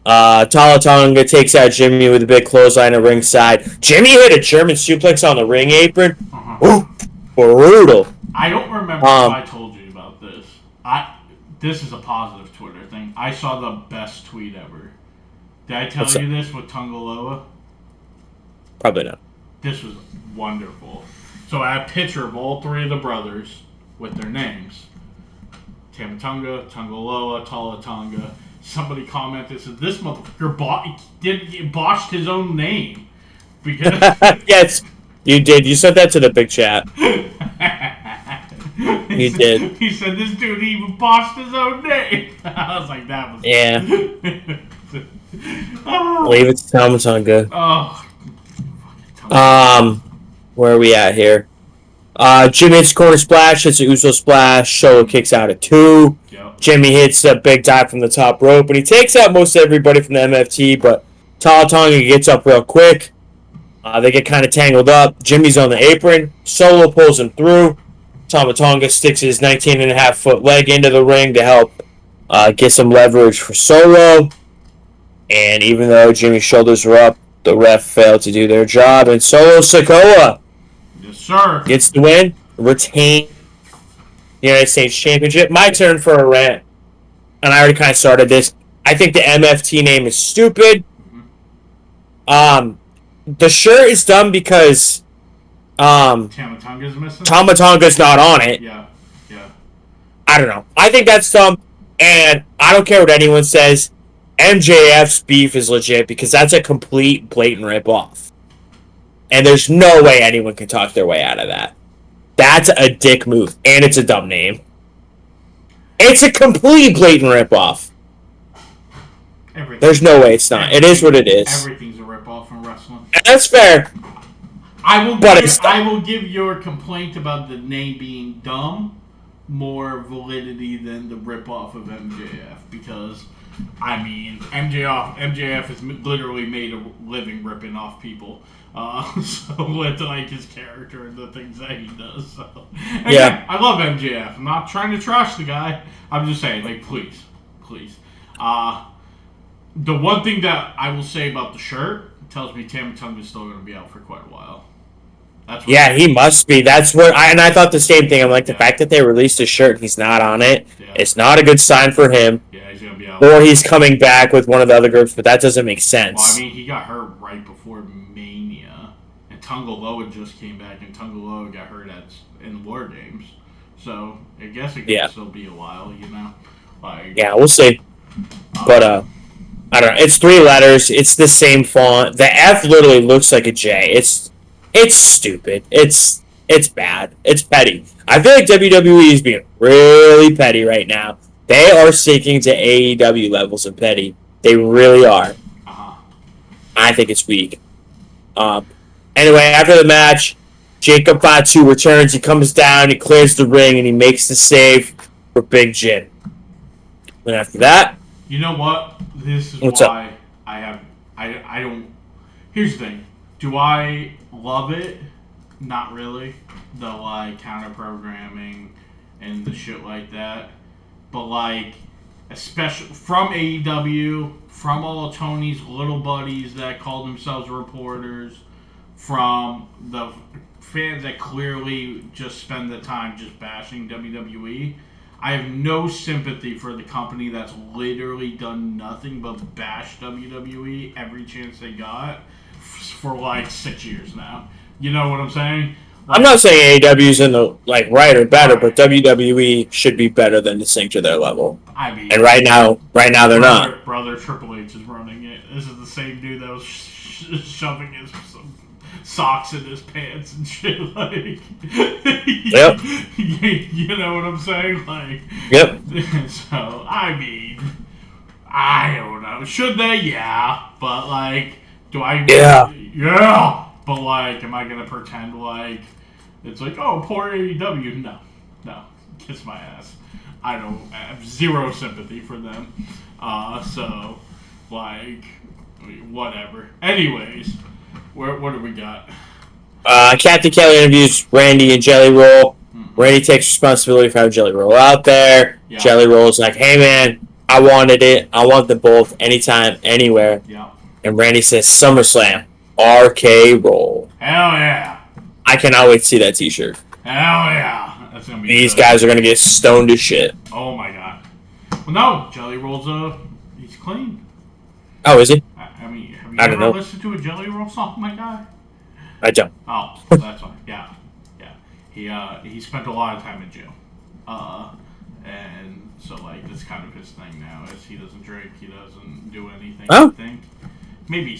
S2: Tala Tonga takes out Jimmy with a big clothesline at ringside. Jimmy hit a German suplex on the ring apron. Ooh, brutal.
S1: I don't remember if I told you about this. This is a positive Twitter thing. I saw the best tweet ever. Did I tell you this with Tungaloa?
S2: Probably not.
S1: This was wonderful. So I have a picture of all three of the brothers with their names. Tamatonga, Tungaloa, Tala. Somebody commented, said, this motherfucker botched his own name. Because
S2: Yes, you did. You sent that to the big chat. You did.
S1: He said this dude even bossed his own name. I was like, that was
S2: Yeah.
S1: Oh.
S2: Leave it to Tamatonga.
S1: Oh.
S2: Where are we at here? Jimmy hits corner splash, hits an Uso splash. Solo kicks out at 2.
S1: Yep.
S2: Jimmy hits a big dive from the top rope, and he takes out most everybody from the MFT, but Tamatonga gets up real quick. They get kind of tangled up. Jimmy's on the apron. Solo pulls him through. Tamatonga sticks his 19.5-foot leg into the ring to help get some leverage for Solo. And even though Jimmy's shoulders were up, the ref failed to do their job. And Solo Sikoa,
S1: yes, sir,
S2: gets the win, retain the United States Championship. My turn for a rant. And I already kind of started this. I think the MFT name is stupid. The shirt is dumb because
S1: Tamatonga's missing.
S2: Tamatonga's not on it.
S1: Yeah.
S2: I don't know. I think that's dumb, and I don't care what anyone says. MJF's beef is legit because that's a complete blatant ripoff. And there's no way anyone can talk their way out of that. That's a dick move, and it's a dumb name. It's a complete blatant ripoff. There's no way it's not. It is what it is.
S1: Everything's a ripoff from wrestling.
S2: And that's fair.
S1: I will give your complaint about the name being dumb more validity than the ripoff of MJF because, I mean, MJF has literally made a living ripping off people. So with like his character and the things that he does. So. And yeah, I love MJF. I'm not trying to trash the guy. I'm just saying, like, please. The one thing that I will say about the shirt tells me Tamatonga is still going to be out for quite a while. That's what
S2: he must be. That's what I thought the same thing. I'm like, the fact that they released his shirt and he's not on it, it's not a good sign for him.
S1: Yeah, he's going to be out.
S2: Or he's coming back with one of the other groups, but that doesn't make sense.
S1: Well, I mean, he got hurt right before Mania, and Tungaloa just came back, and Tungaloa got hurt in War Games. So I guess it could still be a while, you know? Like,
S2: yeah, we'll see. But, I don't know. It's 3 letters. It's the same font. The F literally looks like a J. It's stupid. It's bad. It's petty. I feel like WWE is being really petty right now. They are sinking to AEW levels of petty. They really are. I think it's weak. Anyway, after the match, Jacob Fatu returns. He comes down. He clears the ring, and he makes the save for Big Jim. And after that,
S1: you know what? This is why I don't. Here's the thing. Do I love it? Not really. The like counter programming and the shit like that. But like, especially from AEW, from all of Tony's little buddies that call themselves reporters, from the fans that clearly just spend the time just bashing WWE. I have no sympathy for the company that's literally done nothing but bash WWE every chance they got for like 6 years now. You know what I'm saying? Like,
S2: I'm not saying AEW's in the right or better, but WWE should be better than to sink to their level.
S1: I mean,
S2: and right now they're not.
S1: Brother Triple H is running it. This is the same dude that was shoving his socks in his pants and shit. Like,
S2: yep.
S1: You know what I'm saying? Like,
S2: yep.
S1: So I mean, I don't know. Should they? Yeah, but like, do I? Yeah. But like, am I gonna pretend like it's like, oh, poor AEW? No, kiss my ass. I have zero sympathy for them. So like, whatever. Anyways, what do we got?
S2: Captain Kelly interviews Randy and Jelly Roll. Randy takes responsibility for having Jelly Roll out there. Yeah. Jelly Roll's like, hey man, I wanted it. I want them both anytime, anywhere.
S1: Yeah.
S2: And Randy says, SummerSlam, RK Roll.
S1: Hell yeah.
S2: I cannot wait to see that t-shirt.
S1: Hell yeah. That's gonna be
S2: These guys are going to get stoned as shit.
S1: Oh my god. Well, no, Jelly Roll's he's clean.
S2: Oh, is he?
S1: I mean, have you ever listened to a Jelly Roll song, my guy?
S2: I don't.
S1: Oh, that's fine. Yeah. He spent a lot of time in jail. And so, like, that's kind of his thing now, is he doesn't drink, he doesn't do anything, I think. Maybe he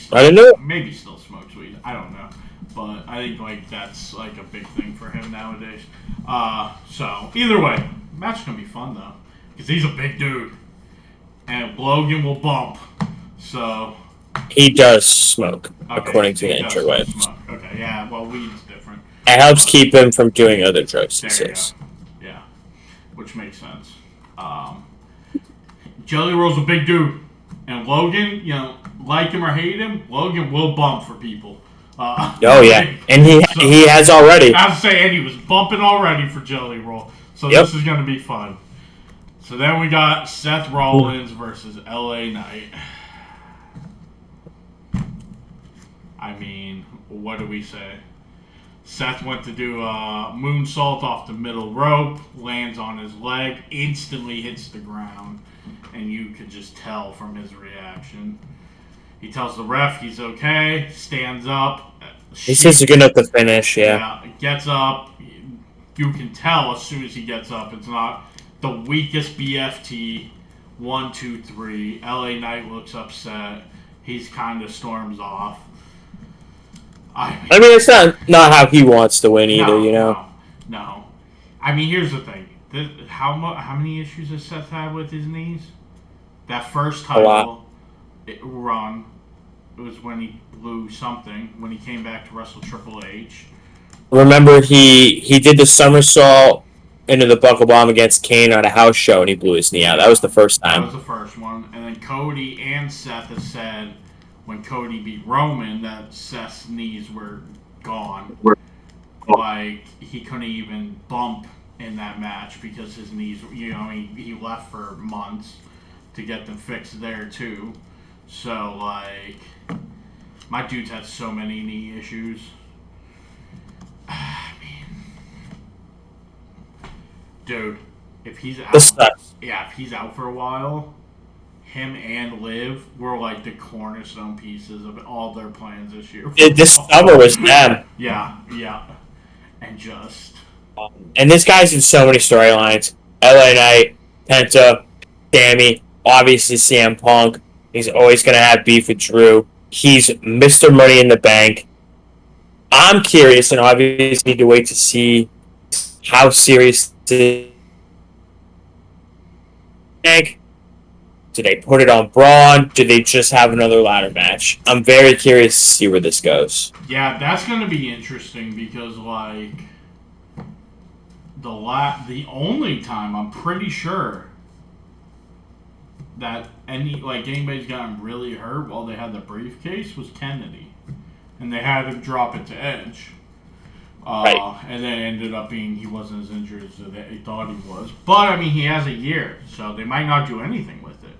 S1: still smokes weed. I don't know, but I think like that's like a big thing for him nowadays. So either way, match is gonna be fun though, because he's a big dude, and Logan will bump. So
S2: he does smoke,
S1: okay,
S2: according to
S1: he
S2: the
S1: does
S2: interwebs.
S1: smoke. Okay, yeah. Well, weed's different.
S2: It helps keep him from doing other drugs. He
S1: There you go.
S2: says.
S1: Yeah, which makes sense. Jelly Roll's a big dude, and Logan, like him or hate him, Logan will bump for people.
S2: Oh yeah, and he has already.
S1: I was saying he was bumping already for Jelly Roll, so this is gonna be fun. So then we got Seth Rollins versus LA Knight. I mean, what do we say? Seth went to do a moonsault off the middle rope, lands on his leg, instantly hits the ground, and you could just tell from his reaction. He tells the ref he's okay, stands up.
S2: He says he's good enough to finish, yeah.
S1: Gets up. You can tell as soon as he gets up, it's not the weakest BFT. 1, 2, 3. LA Knight looks upset. He's kind of storms off. I mean,
S2: it's not how he wants to win either,
S1: No. I mean, here's the thing. How many issues has Seth had with his knees? That first title run, it was when he blew something, when he came back to wrestle Triple H.
S2: Remember, he did the somersault into the buckle bomb against Kane on a house show, and he blew his knee out. That was the first time.
S1: That was the first one. And then Cody and Seth have said when Cody beat Roman that Seth's knees were gone. Like, he couldn't even bump in that match because his knees, he left for months to get them fixed there too. So, like, my dude's had so many knee issues. I mean, dude, if he's out, if he's out for a while, him and Liv were like the cornerstone pieces of all their plans this year.
S2: This summer was them.
S1: Yeah. And just...
S2: And this guy's in so many storylines. LA Knight, Penta, Sammy, obviously CM Punk. He's always going to have beef with Drew. He's Mr. Money in the Bank. I'm curious, and obviously need to wait to see how serious the bank. Did they put it on Braun? Did they just have another ladder match? I'm very curious to see where this goes.
S1: Yeah, that's going to be interesting because, like, the only time I'm pretty sure that anybody's gotten really hurt while they had the briefcase was Kennedy, and they had him drop it to Edge.
S2: Right.
S1: And then it ended up being he wasn't as injured as they thought he was. But, I mean, he has a year, so they might not do anything with it.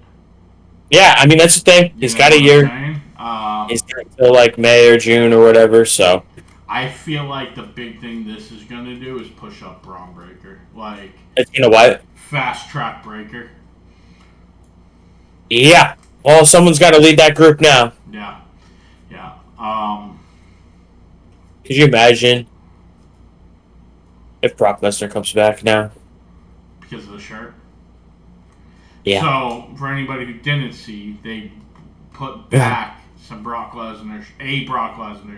S2: Yeah, I mean, that's the thing. He's got a year. He's got until, like, May or June or whatever, so.
S1: I feel like the big thing this is going to do is push up Braun Breaker. Like,
S2: It's going to what?
S1: Fast track Breaker.
S2: Yeah. Well, someone's got to lead that group now.
S1: Yeah.
S2: Could you imagine if Brock Lesnar comes back now?
S1: Because of the shirt?
S2: Yeah.
S1: So, for anybody who didn't see, they put back some Brock Lesnar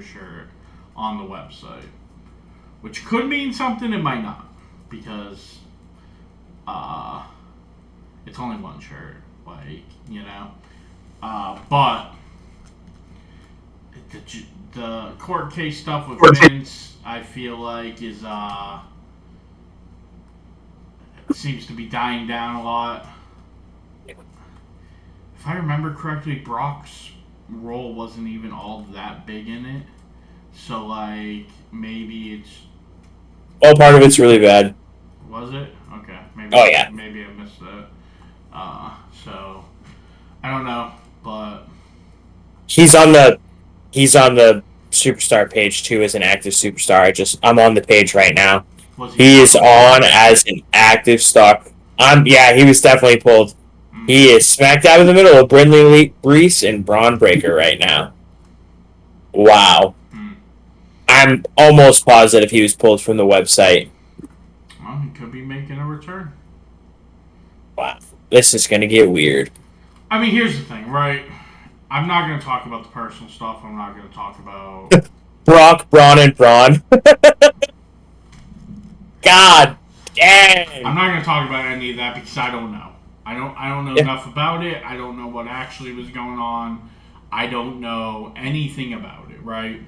S1: shirt on the website. Which could mean something, it might not. Because it's only one shirt. But the court case stuff with Vince, I feel like, is seems to be dying down a lot. If I remember correctly, Brock's role wasn't even all that big in it. So, like, maybe it's...
S2: Oh, part of it's really bad.
S1: Was it? Okay. Maybe, Maybe I missed that. So, I don't know, but...
S2: He's on the superstar page, too, as an active superstar. I'm on the page right now. He is on as an active star. He was definitely pulled. He is smack dab in the middle of Brindley Brees and Braun Breaker right now. Wow. I'm almost positive he was pulled from the website.
S1: Well, he could be making a return.
S2: Wow. This is going to get weird.
S1: I mean, here's the thing, right? I'm not going to talk about the personal stuff. I'm not going to talk about
S2: Brock, Braun, and Braun. God dang.
S1: I'm not going to talk about any of that because I don't know. I don't know enough about it. I don't know what actually was going on. I don't know anything about it, right?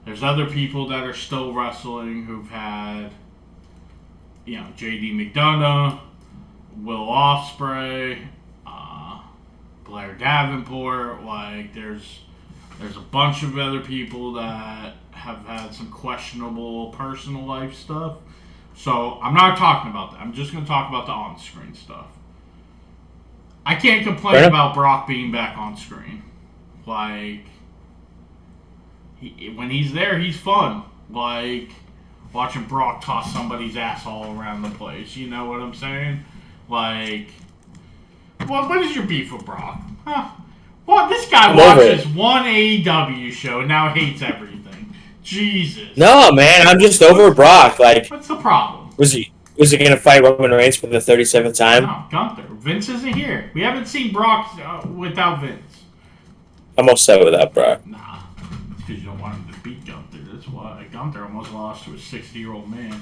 S1: There's other people that are still wrestling who've had, J.D. McDonough, Will Ospreay, Blair Davenport. Like, there's a bunch of other people that have had some questionable personal life stuff. So I'm not talking about that. I'm just going to talk about the on-screen stuff. I can't complain about Brock being back on screen. Like, when he's there, he's fun. Like, watching Brock toss somebody's ass all around the place. You know what I'm saying? Like, what is your beef with Brock? Huh? Well, this guy watches one AEW show and now hates everything. Jesus.
S2: No, man, I'm just over Brock. Like,
S1: what's the problem?
S2: Was he gonna fight Roman Reigns for the 37th time?
S1: No, Gunther. Vince isn't here. We haven't seen Brock without Vince.
S2: I'm upset without Brock.
S1: Nah, it's because you don't want him to beat Gunther. That's why Gunther almost lost to a 60-year-old man.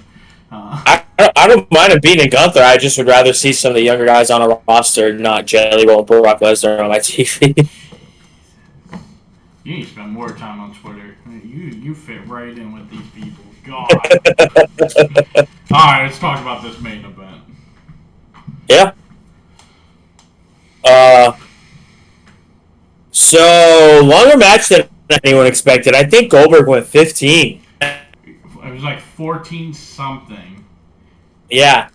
S2: I don't mind him beating Gunther. I just would rather see some of the younger guys on a roster, not Jelly Roll and Brock Lesnar on my TV.
S1: You need to spend more time on Twitter. You fit right in with these people. God. Alright, let's talk about this main event.
S2: Yeah. So, longer match than anyone expected. I think Goldberg went 15.
S1: It was like 14-something.
S2: Yeah.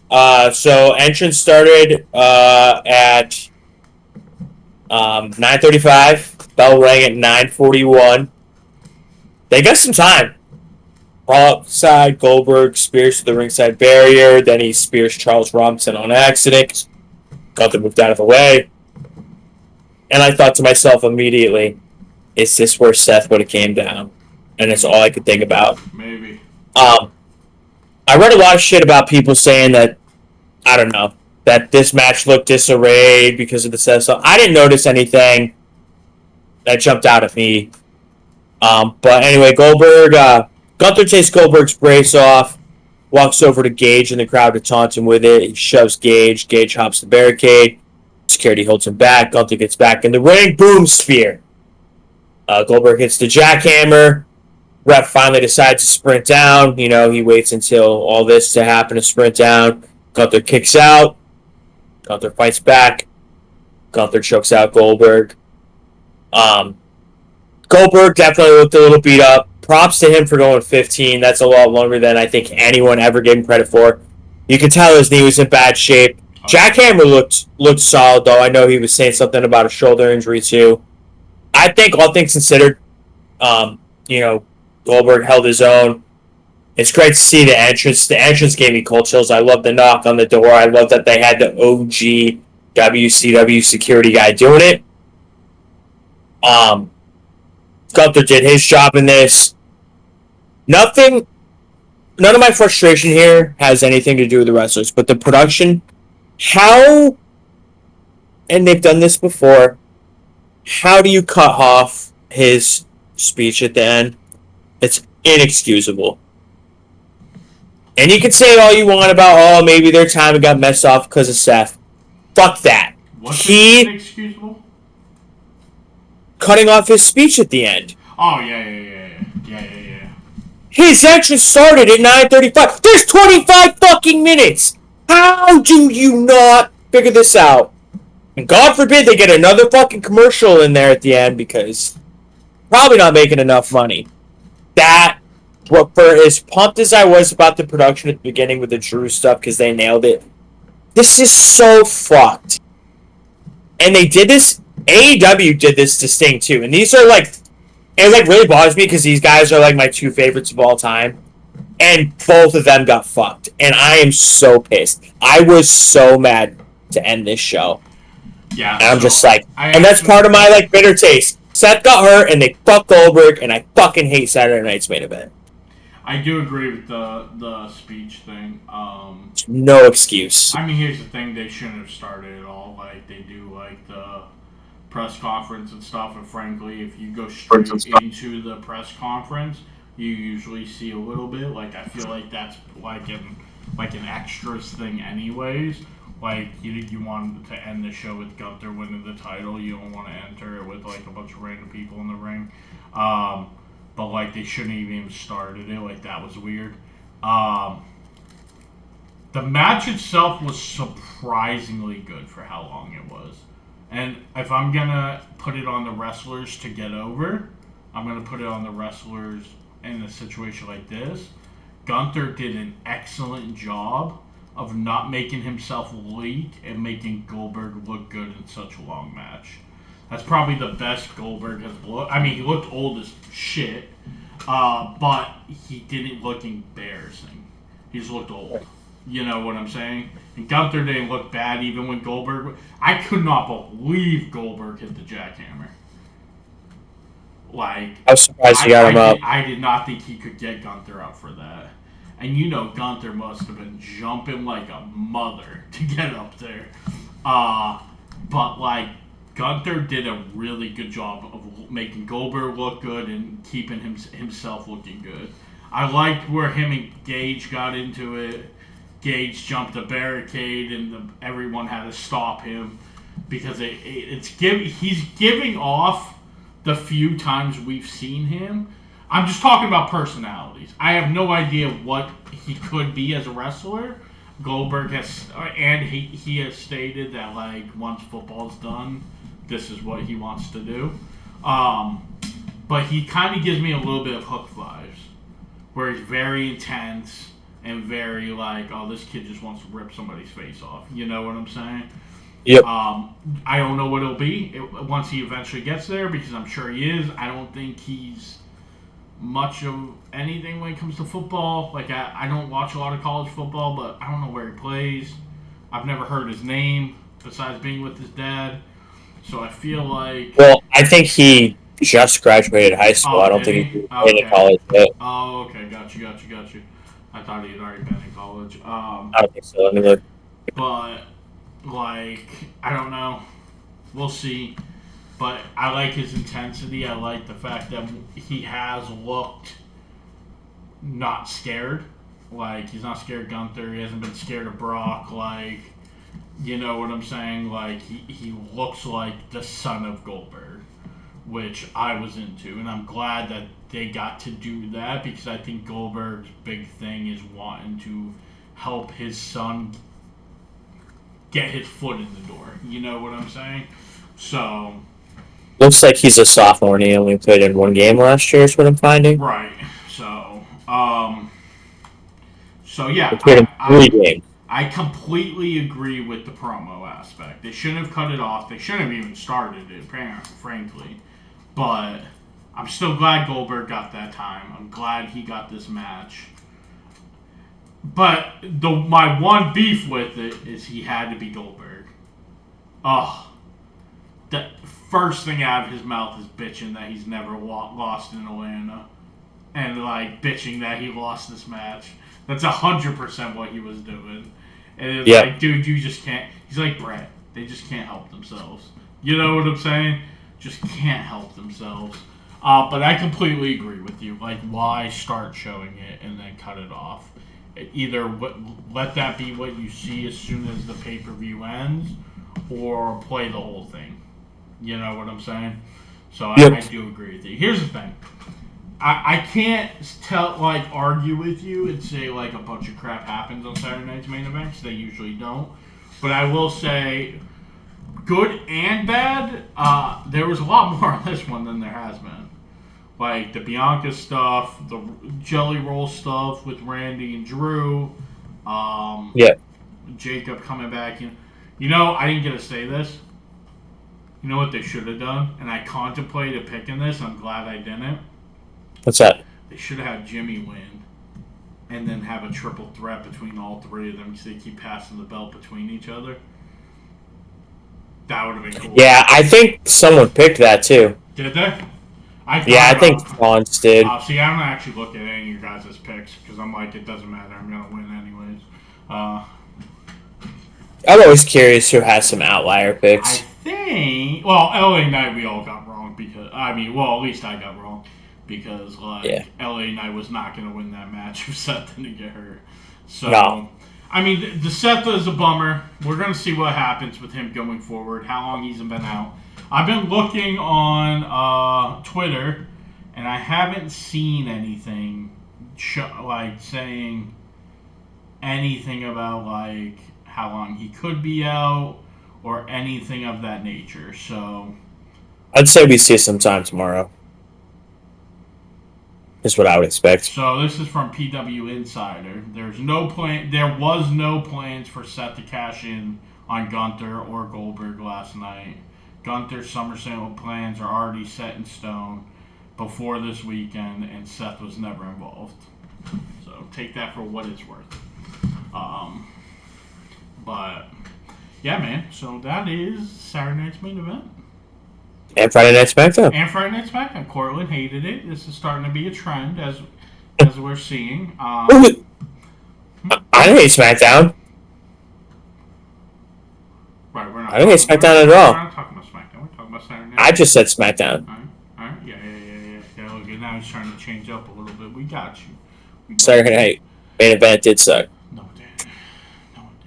S2: So, entrance started at 9:35. Bell rang at 9:41. They got some time. Outside, Goldberg spears to the ringside barrier. Then he spears Charles Robinson on accident. Gunther moved out of the way. And I thought to myself immediately, is this where Seth would have came down? And that's all I could think about.
S1: Maybe.
S2: I read a lot of shit about people saying that, I don't know, that this match looked disarrayed because of the Seth stuff. I didn't notice anything that jumped out at me. But anyway, Gunther takes Goldberg's brace off, walks over to Gage in the crowd to taunt him with it. He shoves Gage. Gage hops the barricade. Security holds him back. Gunther gets back in the ring. Boom, spear. Goldberg hits the jackhammer. Ref finally decides to sprint down. He waits until all this to happen to sprint down. Gunther kicks out. Gunther fights back. Gunther chokes out Goldberg. Goldberg definitely looked a little beat up. Props to him for going 15. That's a lot longer than I think anyone ever gave him credit for. You could tell his knee was in bad shape. Jackhammer looked solid, though. I know he was saying something about a shoulder injury, too. I think, all things considered, Goldberg held his own. It's great to see the entrance. The entrance gave me cold chills. I love the knock on the door. I love that they had the OG WCW security guy doing it. Gunther did his job in this. None of my frustration here has anything to do with the wrestlers, but the production, and they've done this before, how do you cut off his speech at the end? It's inexcusable. And you can say all you want about, maybe their time got messed off because of Seth. Fuck that.
S1: What's inexcusable?
S2: Cutting off his speech at the end.
S1: Oh, yeah.
S2: His entrance started at 9:35. There's 25 fucking minutes. How do you not figure this out? And God forbid they get another fucking commercial in there at the end because probably not making enough money. For as pumped as I was about the production at the beginning with the Drew stuff because they nailed it, this is so fucked. And they did this. AEW did this to Sting too, and these are it really bothers me because these guys are my two favorites of all time, and both of them got fucked, and I am so pissed. I was so mad to end this show.
S1: Yeah,
S2: and I'm just and that's part of my bitter taste. Seth got hurt, and they fucked Goldberg, and I fucking hate Saturday Night's main event.
S1: I do agree with the speech thing.
S2: No excuse.
S1: I mean, here's the thing: they shouldn't have started at all. They do the press conference and stuff. And frankly, if you go straight into the press conference, you usually see a little bit. Like I feel like that's like an extras thing, anyways. Like you want to end the show with Gunther winning the title. You don't want to enter it with like a bunch of random people in the ring. But like they shouldn't have even started it. Like that was weird. The match itself was surprisingly good for how long it was. And if I'm gonna put it on the wrestlers to get over, I'm gonna put it on the wrestlers in a situation like this. Gunther did an excellent job of not making himself leak and making Goldberg look good in such a long match. That's probably the best Goldberg has looked. I mean, he looked old as shit, but he didn't look embarrassing. He just looked old. You know what I'm saying? And Gunther didn't look bad even when Goldberg... I could not believe Goldberg hit the jackhammer. Like...
S2: I was surprised he got him up.
S1: I did not think he could get Gunther up for that. And you know Gunther must have been jumping like a mother to get up there. But like Gunther did a really good job of making Goldberg look good and keeping himself looking good. I liked where him and Gage got into it. Gage jumped a barricade and everyone had to stop him because he's giving off the few times we've seen him. I'm just talking about personalities. I have no idea what he could be as a wrestler. Goldberg has, and he has stated that like once football's done, this is what he wants to do. But he kind of gives me a little bit of Hook vibes, where he's very intense and very like, oh, this kid just wants to rip somebody's face off. You know what I'm saying?
S2: Yep.
S1: I don't know what it'll be once he eventually gets there because I'm sure he is. I don't think he's much of anything when it comes to football. Like I don't watch a lot of college football, but I don't know where he plays. I've never heard his name besides being with his dad. So I feel like...
S2: Well, I think he just graduated high school. I don't think he's in college yet.
S1: Oh, okay. Got you. I thought he had already been in college.
S2: I don't think so. Let me look.
S1: But, like, I don't know. We'll see. But I like his intensity. I like the fact that he has looked not scared. Like, he's not scared of Gunther. He hasn't been scared of Brock. Like, you know what I'm saying? Like, he looks like the son of Goldberg, which I was into. And I'm glad that they got to do that because I think Goldberg's big thing is wanting to help his son get his foot in the door. You know what I'm saying? So...
S2: Looks like he's a sophomore and he only played in one game last year is what I'm finding.
S1: Right. So yeah.
S2: He played in 3 games.
S1: I completely agree with the promo aspect. They shouldn't have cut it off. They shouldn't have even started it, frankly. But I'm still glad Goldberg got that time. I'm glad he got this match. But my one beef with it is he had to be Goldberg. The first thing out of his mouth is bitching that he's never lost in Atlanta. And, like, bitching that he lost this match. That's 100% what he was doing. And it's like, dude, you just can't... He's like Brett. They just can't help themselves. You know what I'm saying? Just can't help themselves. But I completely agree with you. Like, why start showing it and then cut it off? Either let that be what you see as soon as the pay-per-view ends, or play the whole thing. You know what I'm saying? So I do agree with you. Here's the thing. I can't argue with you and say like a bunch of crap happens on Saturday night's main events. They usually don't. But I will say, good and bad, there was a lot more on this one than there has been. Like the Bianca stuff, the Jelly Roll stuff with Randy and Drew. Jacob coming back. You know, I didn't get to say this. You know what they should have done? And I contemplated picking this. I'm glad I didn't.
S2: What's that?
S1: They should have had Jimmy win and then have a triple threat between all three of them because they keep passing the belt between each other. That would have been cool.
S2: Yeah, I think someone picked that too.
S1: Did they? I
S2: think Florence did.
S1: See, I don't actually look at any of your guys' picks because I'm like, it doesn't matter. I'm going to win anyways.
S2: I'm always curious who has some outlier picks.
S1: I think, well, LA Knight we all got wrong because, at least I got wrong because, LA Knight was not going to win that match if Seth didn't get hurt. So,
S2: No.
S1: The Seth is a bummer. We're going to see what happens with him going forward, how long he's been out. I've been looking on Twitter, and I haven't seen anything saying anything about how long he could be out or anything of that nature. So
S2: I'd say we see sometime tomorrow. Is what I would expect.
S1: So this is from PW Insider. There was no plans for Seth to cash in on Gunther or Goldberg last night. Gunther's SummerSlam plans are already set in stone before this weekend, and Seth was never involved. So take that for what it's worth. But yeah, man. So that is Saturday night's main event.
S2: And Friday Night SmackDown.
S1: Cortland hated it. This is starting to be a trend as we're seeing.
S2: I didn't hate SmackDown.
S1: Right,
S2: I didn't hate SmackDown at all.
S1: We're not talking about SmackDown. We're talking about Saturday night.
S2: I just said SmackDown.
S1: All right. Yeah, okay, now he's trying to change up a little bit. We got you.
S2: Saturday night main event did suck.
S1: No,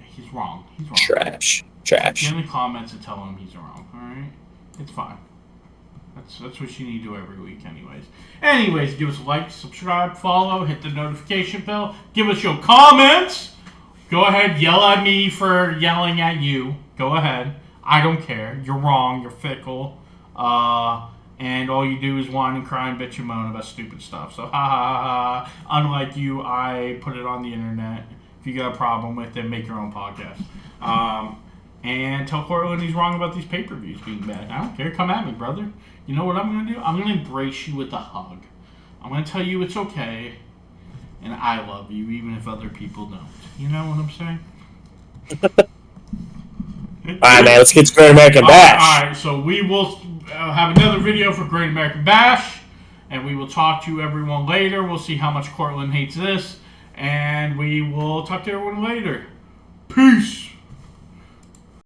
S1: he's wrong.
S2: Trash.
S1: Get in the comments and tell him he's wrong. All right, it's fine. That's what you need to do every week, anyways. Give us a like, subscribe, follow, hit the notification bell. Give us your comments. Go ahead, yell at me for yelling at you. Go ahead. I don't care. You're wrong. You're fickle. And all you do is whine and cry and bitch and moan about stupid stuff. So, ha ha ha. Unlike you, I put it on the internet. If you got a problem with it, make your own podcast. And tell Cortland he's wrong about these pay-per-views being bad. I don't care. Come at me, brother. You know what I'm going to do? I'm going to embrace you with a hug. I'm going to tell you it's okay. And I love you, even if other people don't. You know what I'm saying?
S2: All right, man. Let's get to Great American Bash.
S1: All right, so we will have another video for Great American Bash. And we will talk to everyone later. We'll see how much Cortland hates this. And we will talk to everyone later. Peace.